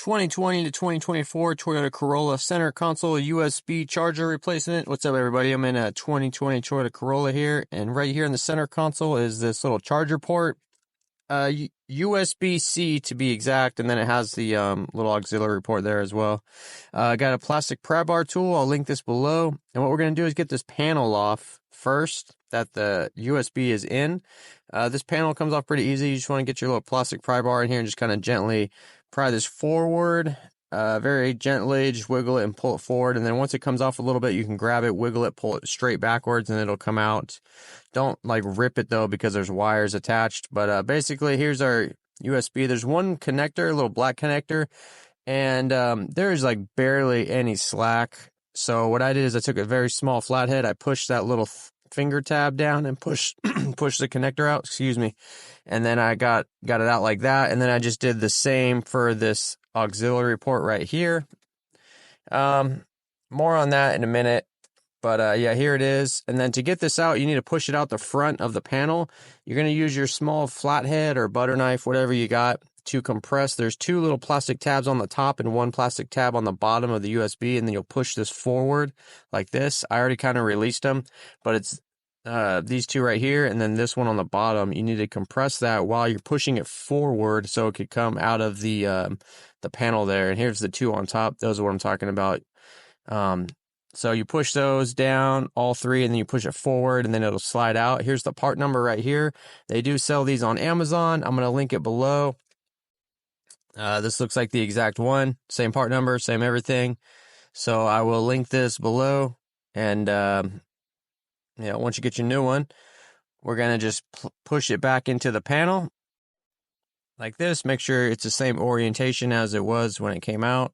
2020 to 2024 Toyota Corolla center console USB charger replacement. What's up, everybody? I'm in a 2020 Toyota Corolla here, and right here in the center console is this little charger port, USB-C to be exact, and then it has the little auxiliary port there as well. Got a plastic pry bar tool. I'll link this below, and what we're going to do is get this panel off first that the USB is in. This panel comes off pretty easy. You just want to get your little plastic pry bar in here and just kind of gently pry this forward, very gently, just wiggle it and pull it forward. And then once it comes off a little bit, you can grab it, wiggle it, pull it straight backwards, and it'll come out. Don't like rip it though, because there's wires attached. But basically, here's our USB. There's one connector, a little black connector, and there's like barely any slack. So what I did is I took a very small flathead. I pushed that little finger tab down and push the connector out, excuse me, and then I got it out like that. And then I just did the same for this auxiliary port right here. More on that in a minute, but yeah, here it is. And then to get this out, you need to push it out the front of the panel. You're going to use your small flathead or butter knife, whatever you got, to compress. There's two little plastic tabs on the top and one plastic tab on the bottom of the USB, and then you'll push this forward like this. I already kind of released them, but it's these two right here, and then this one on the bottom. You need to compress that while you're pushing it forward so it could come out of the panel there. And here's the two on top. Those are what I'm talking about. So you push those down, all three, and then you push it forward, and then it'll slide out. Here's the part number right here. They do sell these on Amazon. I'm going to link it below. This looks like the exact one. Same part number, same everything. So I will link this below. And yeah, once you get your new one, we're going to just push it back into the panel like this. Make sure it's the same orientation as it was when it came out.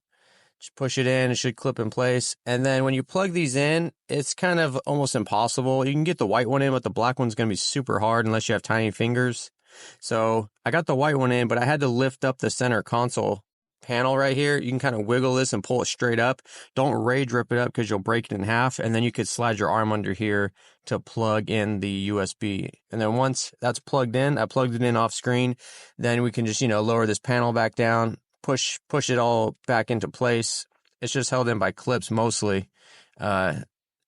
Just push it in. It should clip in place. And then when you plug these in, it's kind of almost impossible. You can get the white one in, but the black one's going to be super hard unless you have tiny fingers. So I got the white one in, but I had to lift up the center console panel right here. You can kind of wiggle this and pull it straight up. Don't rage rip it up because you'll break it in half. And then you could slide your arm under here to plug in the USB. And then once that's plugged in, I plugged it in off screen. Then we can just, lower this panel back down, push it all back into place. It's just held in by clips mostly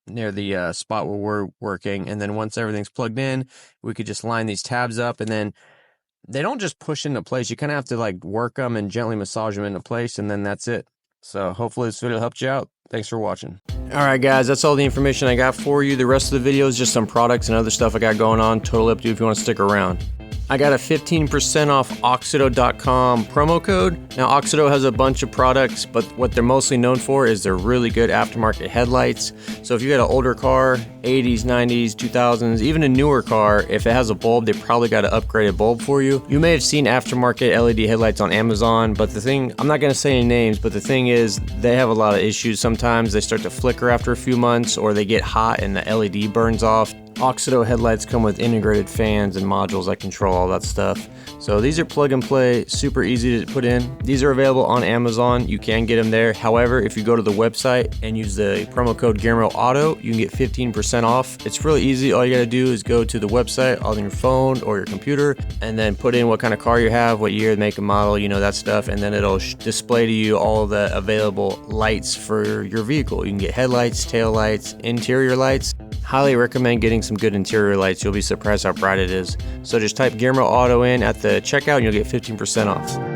near the spot where we're working. And then once everything's plugged in, we could just line these tabs up, and then they don't just push into place. You kind of have to like work them and gently massage them into place, and then that's it. So hopefully this video helped you out. Thanks for watching. All right, guys, that's all the information I got for you. The rest of the video is just some products and other stuff I got going on. Totally up to you if you want to stick around. I got a 15% off Auxito.com promo code. Now, Auxito has a bunch of products, but what they're mostly known for is their really good aftermarket headlights. So if you got an older car, 80s, 90s, 2000s, even a newer car, if it has a bulb, they probably got an upgraded bulb for you. You may have seen aftermarket LED headlights on Amazon, but the thing, I'm not going to say any names, but the thing is, they have a lot of issues. Sometimes they start to flicker after a few months, or they get hot and the LED burns off. Auxito headlights come with integrated fans and modules that control all that stuff. So these are plug and play, super easy to put in. These are available on Amazon. You can get them there. However, if you go to the website and use the promo code GearmoAuto, you can get 15% off. It's really easy. All you got to do is go to the website on your phone or your computer, and then put in what kind of car you have, what year, make and model, that stuff, and then it'll display to you all the available lights for your vehicle. You can get headlights, tail lights, interior lights. Highly recommend getting some good interior lights. You'll be surprised how bright it is. So just type GearmoAuto in at the checkout and you'll get 15% off.